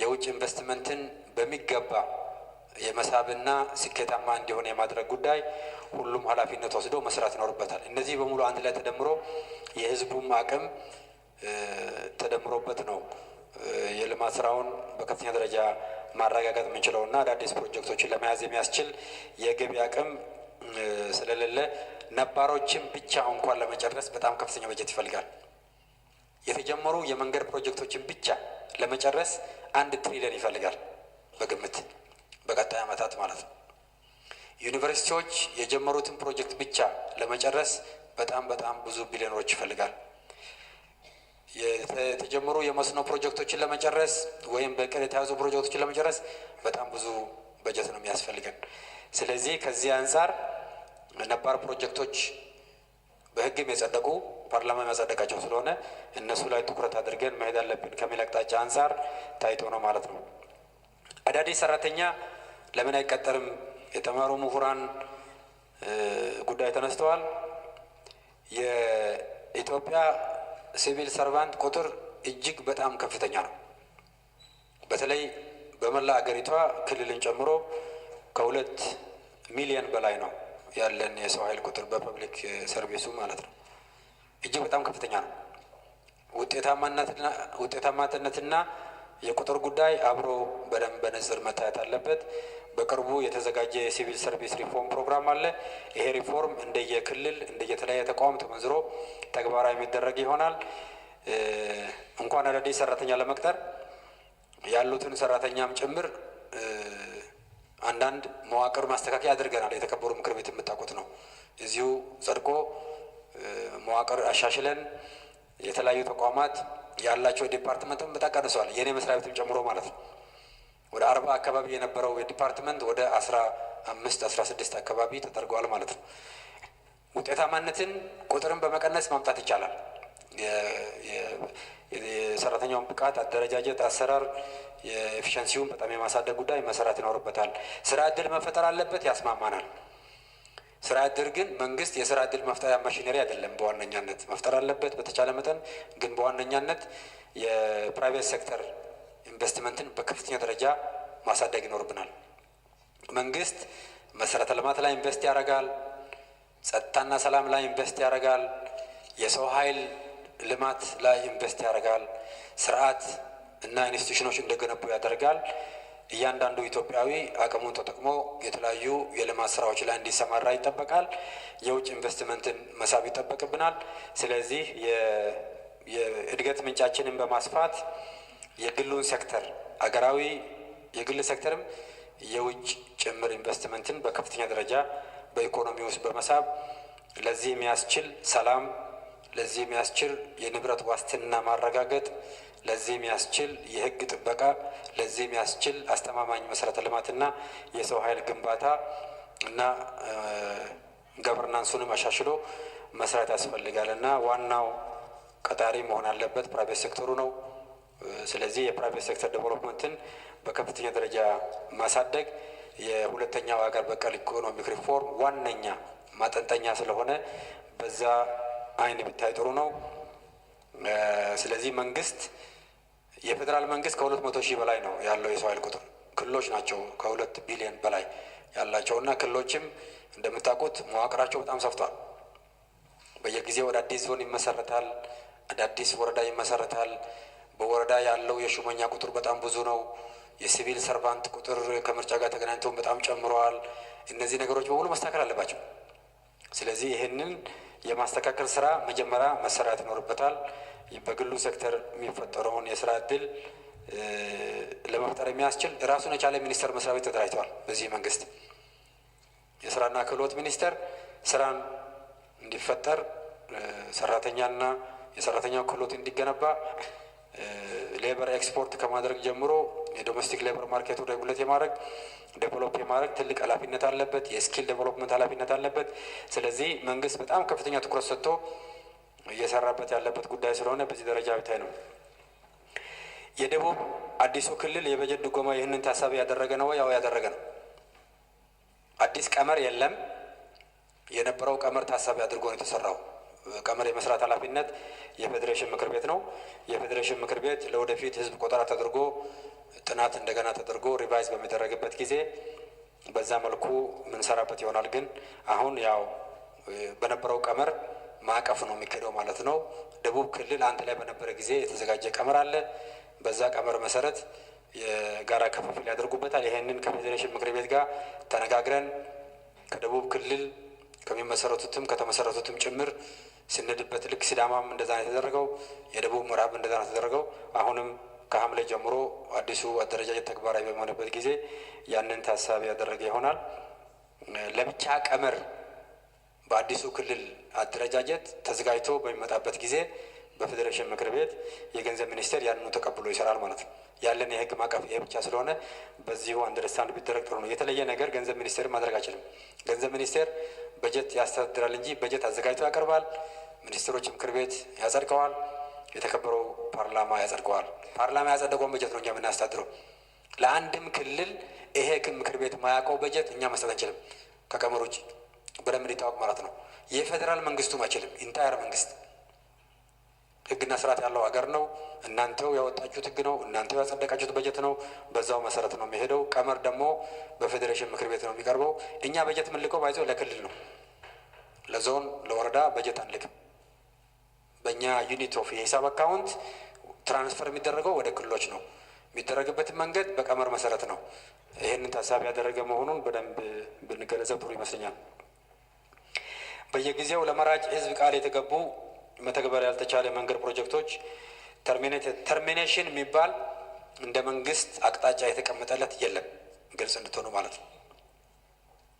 J: የውጭ ኢንቨስትመንትን በሚገባ የመሳብና ስኬታማ እንዲሆን የማድረግ ጉዳይ ሁሉም ኃላፊነት ወስዶ መስራት ይኖርበታል። እነዚህ በሙሉ አንድ ላይ ተደምሮ የህዝቡም አቅም ተደምሮበት ነው የልማት ስራውን በከፍተኛ ደረጃ ማረጋገጥ የምንችለውና አዳዲስ ፕሮጀክቶችን ለመያዝ የሚያስችል የገቢ አቅም ስለሌለ ነባሮችን ብቻ እንኳን ለመጨረስ በጣም ከፍተኛ በጀት ይፈልጋል። የተጀመሩ የመንገድ ፕሮጀክቶችን ብቻ ለመጨረስ 1 ትሪሊዮን ይፈልጋል በግምት በቀጣይ ዓመታት ማለት ነው። ዩኒቨርሲቲዎች የጀመሩትን ፕሮጀክት ብቻ ለመጨረስ በጣም ብዙ ቢሊዮኖች ይፈልጋል። የተጀመሩ የመስኖ ፕሮጀክቶችን ለመጨረስ ወይም በቅድ የተያዙ ፕሮጀክቶችን ለመጨረስ በጣም ብዙ በጀት ነው የሚያስፈልገን። ስለዚህ ከዚህ አንጻር ነባር ፕሮጀክቶች በህግም የጸደቁ ፓርላማ ያጸደቃቸው ስለሆነ እነሱ ላይ ትኩረት አድርገን መሄድ አለብን ከሚል አቅጣጫ አንጻር ታይቶ ነው ማለት ነው። አዳዲስ ሰራተኛ ለምን አይቀጠርም? የተማሩ ምሁራን ጉዳይ ተነስተዋል። የኢትዮጵያ ሲቪል ሰርቫንት ቁጥር እጅግ በጣም ከፍተኛ ነው። በተለይ በመላ አገሪቷ ክልልን ጨምሮ ከ2 ሚሊዮን በላይ ነው ያለን የሰው ኃይል ቁጥር በፐብሊክ ሰርቪሱ ማለት ነው። እጅግ በጣም ከፍተኛ ነው። ውጤታማነትና የቁጥር ጉዳይ አብሮ በደንብ በንጽር መታየት አለበት። በቅርቡ የተዘጋጀ የሲቪል ሰርቪስ ሪፎርም ፕሮግራም አለ። ይሄ ሪፎርም እንደየክልል እንደየተለያየ ተቋም ተመንዝሮ ተግባራዊ የሚደረግ ይሆናል። እንኳን አዳዲስ ሰራተኛ ለመቅጠር ያሉትን ሰራተኛም ጭምር አንዳንድ መዋቅር ማስተካከያ አድርገናል። የተከበሩ ምክር ቤት የምታውቁት ነው። እዚሁ ጸድቆ መዋቅር አሻሽለን የተለያዩ ተቋማት ያላቸው ዲፓርትመንትም በጣም ቀንሷል። የኔ መስሪያ ቤትም ጨምሮ ማለት ነው። ወደ 40 አካባቢ የነበረው የዲፓርትመንት ወደ 15-16 አካባቢ ተደርገዋል ማለት ነው። ውጤታማነትን ቁጥርን በመቀነስ ማምጣት ይቻላል። የሰራተኛውን ብቃት፣ አደረጃጀት፣ አሰራር የኤፊሸንሲውን በጣም የማሳደግ ጉዳይ መሰራት ይኖርበታል። ስራ እድል መፈጠር አለበት፣ ያስማማናል። ስራ እድል ግን መንግስት የስራ እድል መፍጠሪያ ማሽነሪ አይደለም። በዋነኛነት መፍጠር አለበት በተቻለ መጠን፣ ግን በዋነኛነት የፕራይቬት ሴክተር ኢንቨስትመንትን በከፍተኛ ደረጃ ማሳደግ ይኖርብናል። መንግስት መሰረተ ልማት ላይ ኢንቨስት ያደርጋል፣ ጸጥታና ሰላም ላይ ኢንቨስት ያደርጋል፣ የሰው ኃይል ልማት ላይ ኢንቨስት ያደርጋል፣ ስርዓት እና ኢንስቲትዩሽኖች እንደገነቡ ያደርጋል። እያንዳንዱ ኢትዮጵያዊ አቅሙን ተጠቅሞ የተለያዩ የልማት ስራዎች ላይ እንዲሰማራ ይጠበቃል። የውጭ ኢንቨስትመንትን መሳብ ይጠበቅብናል። ስለዚህ የእድገት ምንጫችንን በማስፋት የግሉን ሴክተር አገራዊ የግል ሴክተርም የውጭ ጭምር ኢንቨስትመንትን በከፍተኛ ደረጃ በኢኮኖሚ ውስጥ በመሳብ ለዚህ የሚያስችል ሰላም፣ ለዚህ የሚያስችል የንብረት ዋስትና ማረጋገጥ፣ ለዚህ የሚያስችል የህግ ጥበቃ፣ ለዚህ የሚያስችል አስተማማኝ መሰረተ ልማትና የሰው ኃይል ግንባታ እና ገቨርናንሱንም አሻሽሎ መስራት ያስፈልጋል እና ዋናው ቀጣሪ መሆን ያለበት ፕራይቬት ሴክተሩ ነው። ስለዚህ የፕራይቬት ሴክተር ዴቨሎፕመንትን በከፍተኛ ደረጃ ማሳደግ የሁለተኛው ሀገር በቀል ኢኮኖሚክ ሪፎርም ዋነኛ ማጠንጠኛ ስለሆነ በዛ አይን ቢታይ ጥሩ ነው። ስለዚህ መንግስት የፌዴራል መንግስት ከ200 ሺህ በላይ ነው ያለው የሰው ኃይል ቁጥር። ክልሎች ናቸው ከ2 ቢሊዮን በላይ ያላቸው እና ክልሎችም እንደምታውቁት መዋቅራቸው በጣም ሰፍቷል። በየጊዜው አዳዲስ ዞን ይመሰረታል፣ አዳዲስ ወረዳ ይመሰረታል። በወረዳ ያለው የሹመኛ ቁጥር በጣም ብዙ ነው። የሲቪል ሰርቫንት ቁጥር ከምርጫ ጋር ተገናኝተው በጣም ጨምረዋል። እነዚህ ነገሮች በሙሉ መስተካከል አለባቸው። ስለዚህ ይህንን የማስተካከል ስራ መጀመሪያ መሰራት ይኖርበታል። በግሉ ሴክተር የሚፈጠረውን የስራ እድል ለመፍጠር የሚያስችል ራሱን የቻለ ሚኒስቴር መስሪያ ቤት ተደራጅተዋል። በዚህ መንግስት የስራና ክህሎት ሚኒስቴር ስራን እንዲፈጠር ሰራተኛና የሰራተኛው ክህሎት እንዲገነባ ሌበር ኤክስፖርት ከማድረግ ጀምሮ የዶሜስቲክ ሌበር ማርኬቱ ሬጉሌት የማድረግ ዴቨሎፕ የማድረግ ትልቅ ኃላፊነት አለበት። የስኪል ዴቨሎፕመንት ኃላፊነት አለበት። ስለዚህ መንግስት በጣም ከፍተኛ ትኩረት ሰጥቶ እየሰራበት ያለበት ጉዳይ ስለሆነ በዚህ ደረጃ ብታይ ነው። የደቡብ አዲሱ ክልል የበጀት ድጎማ ይህንን ታሳቢ ያደረገ ነው? ያው ያደረገ ነው። አዲስ ቀመር የለም። የነበረው ቀመር ታሳቢ አድርጎ ነው የተሰራው። ቀመር የመስራት ኃላፊነት የፌዴሬሽን ምክር ቤት ነው። የፌዴሬሽን ምክር ቤት ለወደፊት ህዝብ ቆጠራ ተደርጎ ጥናት እንደገና ተደርጎ ሪቫይዝ በሚደረግበት ጊዜ በዛ መልኩ ምንሰራበት ይሆናል። ግን አሁን ያው በነበረው ቀመር ማዕቀፍ ነው የሚካሄደው ማለት ነው። ደቡብ ክልል አንድ ላይ በነበረ ጊዜ የተዘጋጀ ቀመር አለ። በዛ ቀመር መሰረት የጋራ ክፍፍል ያደርጉበታል። ይሄንን ከፌዴሬሽን ምክር ቤት ጋር ተነጋግረን ከደቡብ ክልል ከሚመሰረቱትም ከተመሰረቱትም ጭምር ስንድበት ልክ ሲዳማም እንደዛ ነው የተደረገው። የደቡብ ምዕራብ እንደዛ ነው የተደረገው። አሁንም ከሐምሌ ጀምሮ አዲሱ አደረጃጀት ተግባራዊ በሚሆንበት ጊዜ ያንን ታሳቢ ያደረገ ይሆናል። ለብቻ ቀመር በአዲሱ ክልል አደረጃጀት ተዘጋጅቶ በሚመጣበት ጊዜ በፌዴሬሽን ምክር ቤት የገንዘብ ሚኒስቴር ያንኑ ተቀብሎ ይሰራል ማለት ነው። ያለን የህግ ማዕቀፍ ይሄ ብቻ ስለሆነ በዚሁ አንደርስታንድ ቢደረግ ጥሩ ነው። የተለየ ነገር ገንዘብ ሚኒስቴር ማድረግ አይችልም። ገንዘብ ሚኒስቴር በጀት ያስተዳድራል እንጂ በጀት አዘጋጅቶ ያቀርባል። ሚኒስትሮች ምክር ቤት ያጸድቀዋል። የተከበረው ፓርላማ ያጸድቀዋል። ፓርላማ ያጸደቀውን በጀት ነው እኛ የምናስተዳድረው። ለአንድም ክልል ይሄ ምክር ቤት ማያውቀው በጀት እኛ መስጠት አንችልም። ከቀመር ውጭ በደንብ እንዲታወቅ ማለት ነው። የፌዴራል መንግስቱም አይችልም። ኢንታየር መንግስት ህግና ስርዓት ያለው ሀገር ነው። እናንተው ያወጣችሁት ህግ ነው። እናንተው ያጸደቃችሁት በጀት ነው። በዛው መሰረት ነው የሚሄደው። ቀመር ደግሞ በፌዴሬሽን ምክር ቤት ነው የሚቀርበው። እኛ በጀት የምንልከው ባይዘው ለክልል ነው። ለዞን ለወረዳ በጀት አንልክም። በእኛ ዩኒት ኦፍ የሂሳብ አካውንት ትራንስፈር የሚደረገው ወደ ክልሎች ነው። የሚደረግበትን መንገድ በቀመር መሰረት ነው። ይህንን ታሳቢ ያደረገ መሆኑን በደንብ ብንገነዘብ ጥሩ ይመስለኛል። በየጊዜው ለመራጭ ህዝብ ቃል የተገቡ መተግበር ያልተቻለ መንገድ ፕሮጀክቶች ተርሚኔሽን የሚባል እንደ መንግስት አቅጣጫ የተቀመጠለት የለም። ግልጽ እንድትሆኑ ማለት ነው።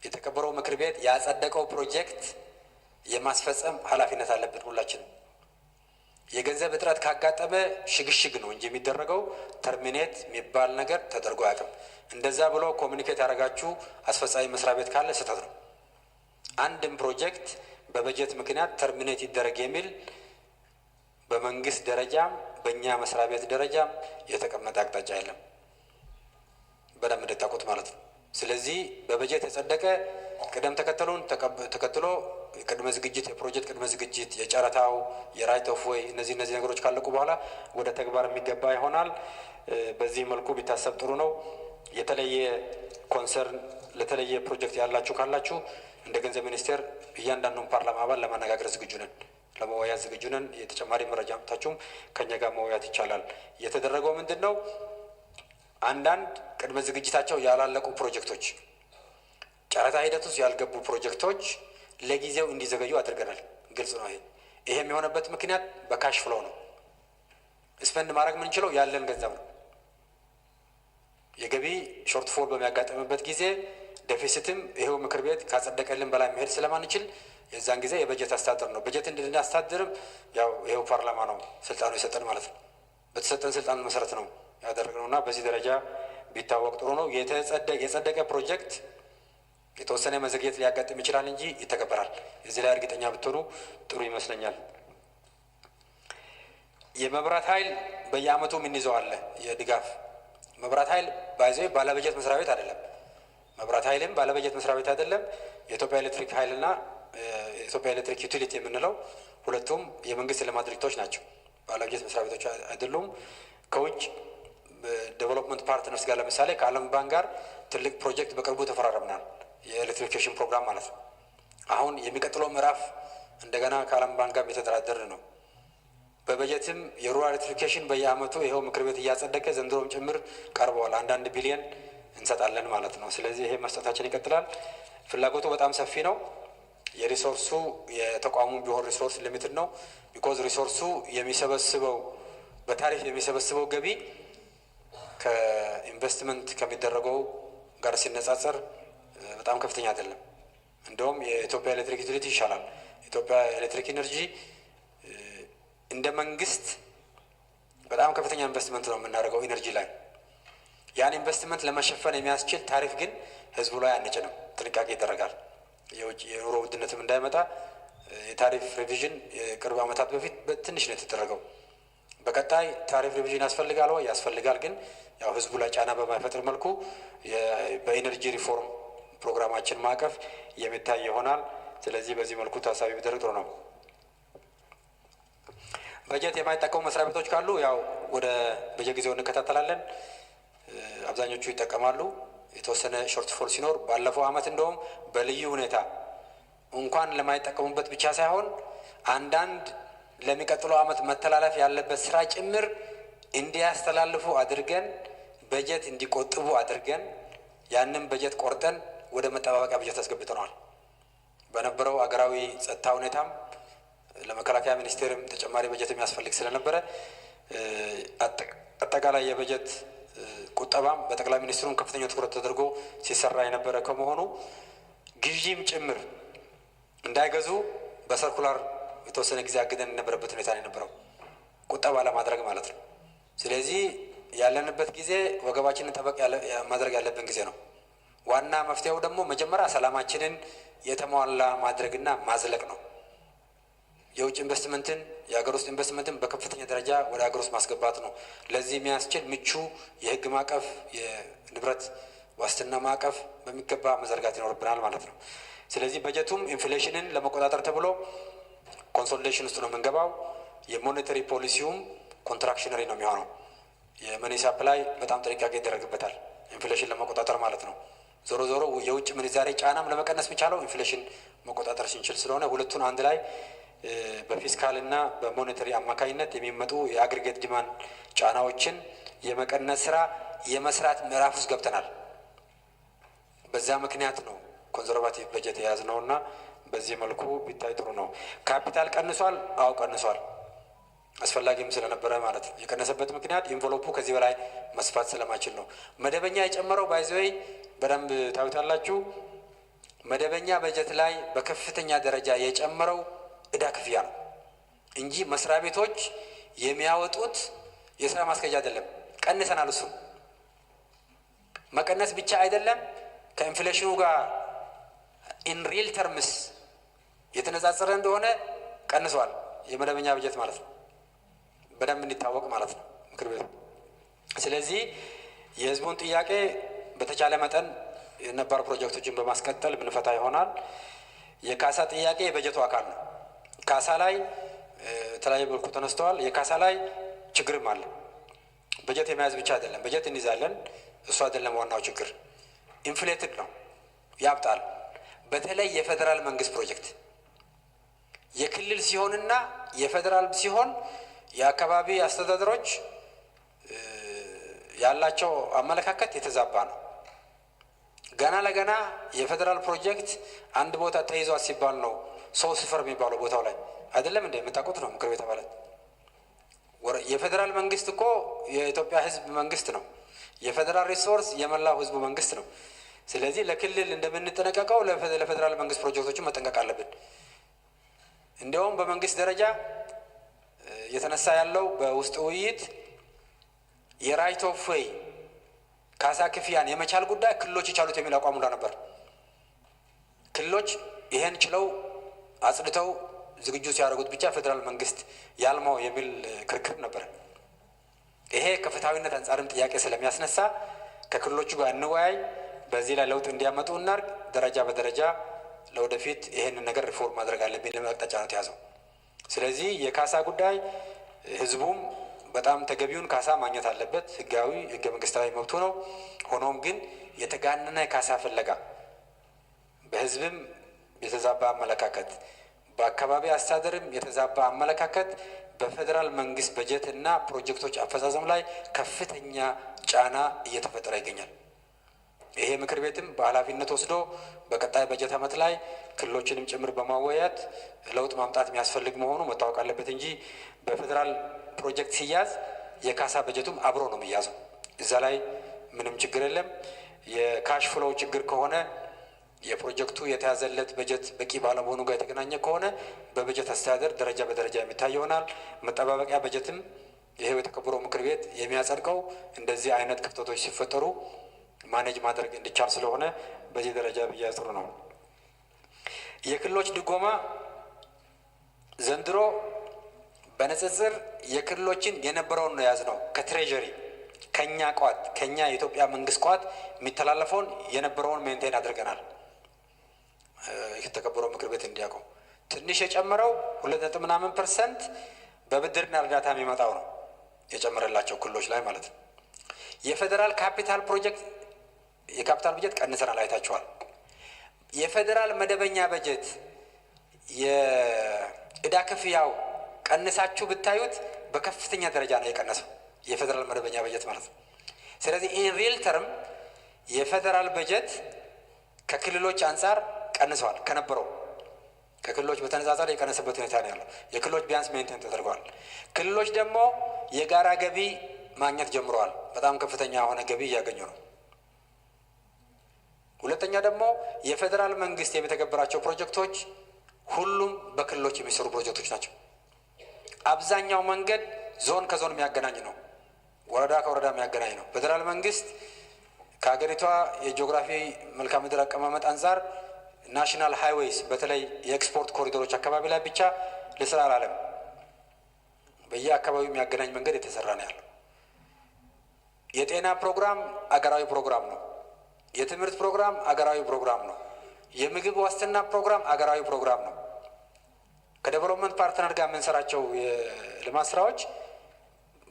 J: የተከበረው ምክር ቤት ያጸደቀው ፕሮጀክት የማስፈጸም ኃላፊነት አለብን ሁላችንም። የገንዘብ እጥረት ካጋጠመ ሽግሽግ ነው እንጂ የሚደረገው ተርሚኔት የሚባል ነገር ተደርጎ አያውቅም። እንደዛ ብሎ ኮሚኒኬት ያደረጋችሁ አስፈጻሚ መስሪያ ቤት ካለ ስህተት ነው። አንድም ፕሮጀክት በበጀት ምክንያት ተርሚኔት ይደረግ የሚል በመንግስት ደረጃም በእኛ መስሪያ ቤት ደረጃም የተቀመጠ አቅጣጫ የለም። በደንብ እንድታውቁት ማለት ነው። ስለዚህ በበጀት የጸደቀ ቅደም ተከተሉን ተከትሎ ቅድመ ዝግጅት፣ የፕሮጀክት ቅድመ ዝግጅት፣ የጨረታው፣ የራይት ኦፍ ዌይ እነዚህ ነገሮች ካለቁ በኋላ ወደ ተግባር የሚገባ ይሆናል። በዚህ መልኩ ቢታሰብ ጥሩ ነው። የተለየ ኮንሰርን ለተለየ ፕሮጀክት ያላችሁ ካላችሁ እንደ ገንዘብ ሚኒስቴር እያንዳንዱን ፓርላማ አባል ለማነጋገር ዝግጁ ነን፣ ለመወያየት ዝግጁ ነን። የተጨማሪ መረጃ አምጥታችሁም ከኛ ጋር መወያየት ይቻላል። የተደረገው ምንድን ነው? አንዳንድ ቅድመ ዝግጅታቸው ያላለቁ ፕሮጀክቶች፣ ጨረታ ሂደት ውስጥ ያልገቡ ፕሮጀክቶች ለጊዜው እንዲዘገዩ አድርገናል። ግልጽ ነው። ይሄ የሚሆነበት ምክንያት በካሽ ፍሎ ነው። ስፔንድ ማድረግ የምንችለው ያለን ገንዘብ ነው። የገቢ ሾርት ፎል በሚያጋጥምበት ጊዜ ዴፊሲትም ይሄው ምክር ቤት ካጸደቀልን በላይ መሄድ ስለማንችል የዛን ጊዜ የበጀት አስተዳደር ነው። በጀት እንድናስተዳድርም ያው ይሄው ፓርላማ ነው ስልጣኑ የሰጠን ማለት ነው። በተሰጠን ስልጣን መሰረት ነው ያደረግነው እና በዚህ ደረጃ ቢታወቅ ጥሩ ነው። የጸደቀ ፕሮጀክት የተወሰነ መዘግየት ሊያጋጥም ይችላል እንጂ ይተገበራል። እዚህ ላይ እርግጠኛ ብትሆኑ ጥሩ ይመስለኛል። የመብራት ኃይል በየአመቱ የምንይዘው አለ የድጋፍ መብራት ኃይል ባይዘ ባለበጀት መስሪያ ቤት አይደለም። መብራት ኃይልም ባለበጀት መስሪያ ቤት አይደለም። የኢትዮጵያ ኤሌክትሪክ ኃይልና የኢትዮጵያ ኤሌክትሪክ ዩቲሊቲ የምንለው ሁለቱም የመንግስት ልማት ድርጅቶች ናቸው። ባለበጀት መስሪያ ቤቶች አይደሉም። ከውጭ ዴቨሎፕመንት ፓርትነርስ ጋር ለምሳሌ ከዓለም ባንክ ጋር ትልቅ ፕሮጀክት በቅርቡ ተፈራረምናል። የኤሌክትሪፊኬሽን ፕሮግራም ማለት ነው። አሁን የሚቀጥለው ምዕራፍ እንደገና ከዓለም ባንክ ጋር የተደራደርን ነው። በበጀትም የሩራል ኤሌክትሪፊኬሽን በየአመቱ ይኸው ምክር ቤት እያጸደቀ ዘንድሮም ጭምር ቀርበዋል። 1 ቢሊየን እንሰጣለን ማለት ነው። ስለዚህ ይሄ መስጠታችን ይቀጥላል። ፍላጎቱ በጣም ሰፊ ነው። የሪሶርሱ የተቋሙ ቢሆን ሪሶርስ ሊሚትድ ነው። ቢኮዝ ሪሶርሱ የሚሰበስበው በታሪፍ የሚሰበስበው ገቢ ከኢንቨስትመንት ከሚደረገው ጋር ሲነጻጸር በጣም ከፍተኛ አይደለም። እንደውም የኢትዮጵያ ኤሌክትሪክ ዩቲሊቲ ይሻላል። ኢትዮጵያ ኤሌክትሪክ ኢነርጂ እንደ መንግስት በጣም ከፍተኛ ኢንቨስትመንት ነው የምናደርገው ኢነርጂ ላይ። ያን ኢንቨስትመንት ለመሸፈን የሚያስችል ታሪፍ ግን ህዝቡ ላይ አንጭንም። ጥንቃቄ ይደረጋል። የኑሮ ውድነትም እንዳይመጣ የታሪፍ ሪቪዥን የቅርብ ዓመታት በፊት በትንሽ ነው የተደረገው። በቀጣይ ታሪፍ ሪቪዥን ያስፈልጋል ወይ? ያስፈልጋል። ግን ያው ህዝቡ ላይ ጫና በማይፈጥር መልኩ በኢነርጂ ሪፎርም ፕሮግራማችን ማዕቀፍ የሚታይ ይሆናል። ስለዚህ በዚህ መልኩ ታሳቢ ቢደረግ ጥሩ ነው። በጀት የማይጠቀሙ መስሪያ ቤቶች ካሉ ያው ወደ በየጊዜው እንከታተላለን። አብዛኞቹ ይጠቀማሉ። የተወሰነ ሾርት ፎል ሲኖር ባለፈው ዓመት እንደውም በልዩ ሁኔታ እንኳን ለማይጠቀሙበት ብቻ ሳይሆን አንዳንድ ለሚቀጥለው ዓመት መተላለፍ ያለበት ስራ ጭምር እንዲያስተላልፉ አድርገን በጀት እንዲቆጥቡ አድርገን ያንን በጀት ቆርጠን ወደ መጠባበቂያ በጀት አስገብተነዋል። በነበረው አገራዊ ጸጥታ ሁኔታም ለመከላከያ ሚኒስቴርም ተጨማሪ በጀት የሚያስፈልግ ስለነበረ አጠቃላይ የበጀት ቁጠባም በጠቅላይ ሚኒስትሩም ከፍተኛ ትኩረት ተደርጎ ሲሰራ የነበረ ከመሆኑ ግዢም ጭምር እንዳይገዙ በሰርኩላር የተወሰነ ጊዜ አግደን የነበረበት ሁኔታ ነው የነበረው፣ ቁጠባ ለማድረግ ማለት ነው። ስለዚህ ያለንበት ጊዜ ወገባችንን ጠበቅ ማድረግ ያለብን ጊዜ ነው። ዋና መፍትሄው ደግሞ መጀመሪያ ሰላማችንን የተሟላ ማድረግና ማዝለቅ ነው። የውጭ ኢንቨስትመንትን የሀገር ውስጥ ኢንቨስትመንትን በከፍተኛ ደረጃ ወደ ሀገር ውስጥ ማስገባት ነው። ለዚህ የሚያስችል ምቹ የህግ ማዕቀፍ፣ የንብረት ዋስትና ማዕቀፍ በሚገባ መዘርጋት ይኖርብናል ማለት ነው። ስለዚህ በጀቱም ኢንፍሌሽንን ለመቆጣጠር ተብሎ ኮንሶሊዴሽን ውስጥ ነው የምንገባው። የሞኔተሪ ፖሊሲውም ኮንትራክሽነሪ ነው የሚሆነው። የመኒ ሳፕላይ በጣም ጥንቃቄ ይደረግበታል ኢንፍሌሽን ለመቆጣጠር ማለት ነው። ዞሮ ዞሮ የውጭ ምንዛሬ ጫናም ለመቀነስ የሚቻለው ኢንፍሌሽን መቆጣጠር ስንችል ስለሆነ ሁለቱን አንድ ላይ በፊስካልና በሞኔተሪ አማካኝነት የሚመጡ የአግሪጌት ዲማንድ ጫናዎችን የመቀነስ ስራ የመስራት ምዕራፍ ውስጥ ገብተናል። በዛ ምክንያት ነው ኮንዘርቫቲቭ በጀት የያዝነውና በዚህ መልኩ ቢታይ ጥሩ ነው። ካፒታል ቀንሷል። አዎ ቀንሷል። አስፈላጊም ስለነበረ ማለት ነው። የቀነሰበት ምክንያት ኢንቨሎፑ ከዚህ በላይ መስፋት ስለማይችል ነው። መደበኛ የጨመረው ባይዘወይ በደንብ ታዩታላችሁ። መደበኛ በጀት ላይ በከፍተኛ ደረጃ የጨመረው እዳ ክፍያ ነው እንጂ መስሪያ ቤቶች የሚያወጡት የስራ ማስኬጃ አይደለም። ቀንሰናል። እሱ መቀነስ ብቻ አይደለም፣ ከኢንፍሌሽኑ ጋር ኢን ሪል ተርምስ የተነጻጸረ እንደሆነ ቀንሷል። የመደበኛ በጀት ማለት ነው። በደንብ እንዲታወቅ ማለት ነው ምክር ቤቱ። ስለዚህ የህዝቡን ጥያቄ በተቻለ መጠን የነባር ፕሮጀክቶችን በማስቀጠል ምንፈታ ይሆናል። የካሳ ጥያቄ የበጀቱ አካል ነው። ካሳ ላይ የተለያየ መልኩ ተነስተዋል። የካሳ ላይ ችግርም አለ። በጀት የመያዝ ብቻ አይደለም። በጀት እንይዛለን፣ እሱ አይደለም ዋናው ችግር። ኢንፍሌትድ ነው፣ ያብጣል። በተለይ የፌዴራል መንግስት ፕሮጀክት የክልል ሲሆንና የፌዴራል ሲሆን የአካባቢ አስተዳደሮች ያላቸው አመለካከት የተዛባ ነው። ገና ለገና የፌዴራል ፕሮጀክት አንድ ቦታ ተይዟል ሲባል ነው ሰው ስፈር የሚባለው ቦታው ላይ አይደለም እንደ የምታውቁት ነው ምክር ቤት አባላት። የፌዴራል መንግስት እኮ የኢትዮጵያ ህዝብ መንግስት ነው። የፌዴራል ሪሶርስ የመላው ህዝቡ መንግስት ነው። ስለዚህ ለክልል እንደምንጠነቀቀው ለፌዴራል መንግስት ፕሮጀክቶችን መጠንቀቅ አለብን። እንዲያውም በመንግስት ደረጃ የተነሳ ያለው በውስጥ ውይይት የራይት ኦፍ ዌይ ካሳ ክፍያን የመቻል ጉዳይ ክልሎች የቻሉት የሚል አቋም ነበር። ክልሎች ይሄን ችለው አጽድተው ዝግጁ ሲያደርጉት ብቻ ፌዴራል መንግስት ያልማው የሚል ክርክር ነበር። ይሄ ከፍትሃዊነት አንጻርም ጥያቄ ስለሚያስነሳ ከክልሎቹ ጋር እንወያይ፣ በዚህ ላይ ለውጥ እንዲያመጡ እናርግ፣ ደረጃ በደረጃ ለወደፊት ይሄንን ነገር ሪፎርም ማድረግ አለብን የሚል አቅጣጫ ነው ተያዘው። ስለዚህ የካሳ ጉዳይ ህዝቡም በጣም ተገቢውን ካሳ ማግኘት አለበት። ህጋዊ ህገ መንግስታዊ መብቱ ነው። ሆኖም ግን የተጋነነ ካሳ ፍለጋ በህዝብም የተዛባ አመለካከት፣ በአካባቢ አስተዳደርም የተዛባ አመለካከት በፌዴራል መንግስት በጀት እና ፕሮጀክቶች አፈጻጸም ላይ ከፍተኛ ጫና እየተፈጠረ ይገኛል። ይሄ ምክር ቤትም በኃላፊነት ወስዶ በቀጣይ በጀት ዓመት ላይ ክልሎችንም ጭምር በማወያየት ለውጥ ማምጣት የሚያስፈልግ መሆኑ መታወቅ አለበት እንጂ በፌዴራል ፕሮጀክት ሲያዝ የካሳ በጀቱም አብሮ ነው የሚያዘው። እዛ ላይ ምንም ችግር የለም። የካሽ ፍሎው ችግር ከሆነ የፕሮጀክቱ የተያዘለት በጀት በቂ ባለመሆኑ ጋር የተገናኘ ከሆነ በበጀት አስተዳደር ደረጃ በደረጃ የሚታይ ይሆናል። መጠባበቂያ በጀትም ይሄው የተከበረው ምክር ቤት የሚያጸድቀው እንደዚህ አይነት ክፍተቶች ሲፈጠሩ ማኔጅ ማድረግ እንዲቻል ስለሆነ በዚህ ደረጃ ብያዝ ጥሩ ነው። የክልሎች ድጎማ ዘንድሮ በንጽጽር የክልሎችን የነበረውን ነው የያዝነው። ከትሬጀሪ ከኛ ቋት ከኛ የኢትዮጵያ መንግስት ቋት የሚተላለፈውን የነበረውን ሜንቴን አድርገናል። የተከበረው ምክር ቤት እንዲያውቀው ትንሽ የጨመረው 2.ምናምን% በብድርና እርዳታ የሚመጣው ነው የጨመረላቸው ክልሎች ላይ ማለት ነው። የፌዴራል ካፒታል ፕሮጀክት የካፒታል በጀት ቀንሰናል፣ አይታችኋል። የፌዴራል መደበኛ በጀት የዕዳ ክፍያው ቀንሳችሁ ብታዩት በከፍተኛ ደረጃ ነው የቀነሰው የፌዴራል መደበኛ በጀት ማለት ነው። ስለዚህ ኢን ሪል ተርም የፌዴራል በጀት ከክልሎች አንጻር ቀንሰዋል። ከነበረው ከክልሎች በተነጻጻሪ የቀነሰበት ሁኔታ ነው ያለው። የክልሎች ቢያንስ ሜንቴን ተደርገዋል። ክልሎች ደግሞ የጋራ ገቢ ማግኘት ጀምረዋል። በጣም ከፍተኛ የሆነ ገቢ እያገኙ ነው። ሁለተኛ ደግሞ የፌዴራል መንግስት የሚተገበራቸው ፕሮጀክቶች ሁሉም በክልሎች የሚሰሩ ፕሮጀክቶች ናቸው። አብዛኛው መንገድ ዞን ከዞን የሚያገናኝ ነው፣ ወረዳ ከወረዳ የሚያገናኝ ነው። ፌዴራል መንግስት ከሀገሪቷ የጂኦግራፊ መልክዓ ምድር አቀማመጥ አንጻር ናሽናል ሃይዌይስ በተለይ የኤክስፖርት ኮሪዶሮች አካባቢ ላይ ብቻ ልስራ አላለም። በየአካባቢው የሚያገናኝ መንገድ የተሰራ ነው ያለው። የጤና ፕሮግራም አገራዊ ፕሮግራም ነው። የትምህርት ፕሮግራም አገራዊ ፕሮግራም ነው። የምግብ ዋስትና ፕሮግራም አገራዊ ፕሮግራም ነው። ከዴቨሎፕመንት ፓርትነር ጋር የምንሰራቸው የልማት ስራዎች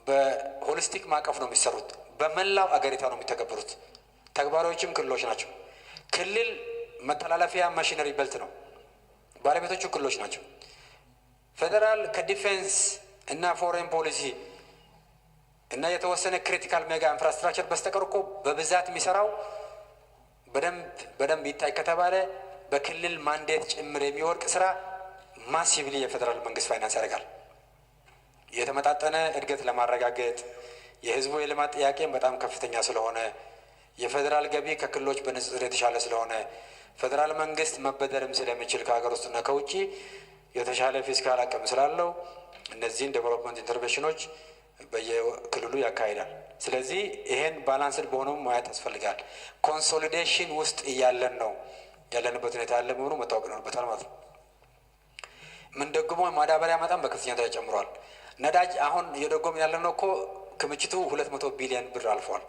J: በሆሊስቲክ ማዕቀፍ ነው የሚሰሩት። በመላው አገሪቷ ነው የሚተገበሩት። ተግባራዎችም ክልሎች ናቸው። ክልል መተላለፊያ ማሽነሪ ቤልት ነው። ባለቤቶቹ ክልሎች ናቸው። ፌዴራል ከዲፌንስ እና ፎሬን ፖሊሲ እና የተወሰነ ክሪቲካል ሜጋ ኢንፍራስትራክቸር በስተቀር እኮ በብዛት የሚሰራው በደንብ ይታይ ከተባለ በክልል ማንዴት ጭምር የሚወርቅ ስራ ማሲቭሊ የፌዴራል መንግስት ፋይናንስ ያደርጋል። የተመጣጠነ እድገት ለማረጋገጥ የህዝቡ የልማት ጥያቄም በጣም ከፍተኛ ስለሆነ የፌዴራል ገቢ ከክልሎች በንጽጽር የተሻለ ስለሆነ ፌዴራል መንግስት መበደርም ስለሚችል ከሀገር ውስጥና ከውጭ የተሻለ ፊስካል አቅም ስላለው እነዚህን ዴቨሎፕመንት ኢንተርቬንሽኖች በየክልሉ ያካሂዳል። ስለዚህ ይሄን ባላንስድ በሆነው ማየት ያስፈልጋል። ኮንሶሊዴሽን ውስጥ እያለን ነው ያለንበት ሁኔታ ያለ መሆኑ መታወቅ ይኖርበታል ማለት ነው። ምን ደግሞ ማዳበሪያ መጠን በከፍተኛ ደረጃ ጨምሯል። ነዳጅ አሁን እየደጎም ያለነው እኮ ክምችቱ 200 ቢሊዮን ብር አልፏል።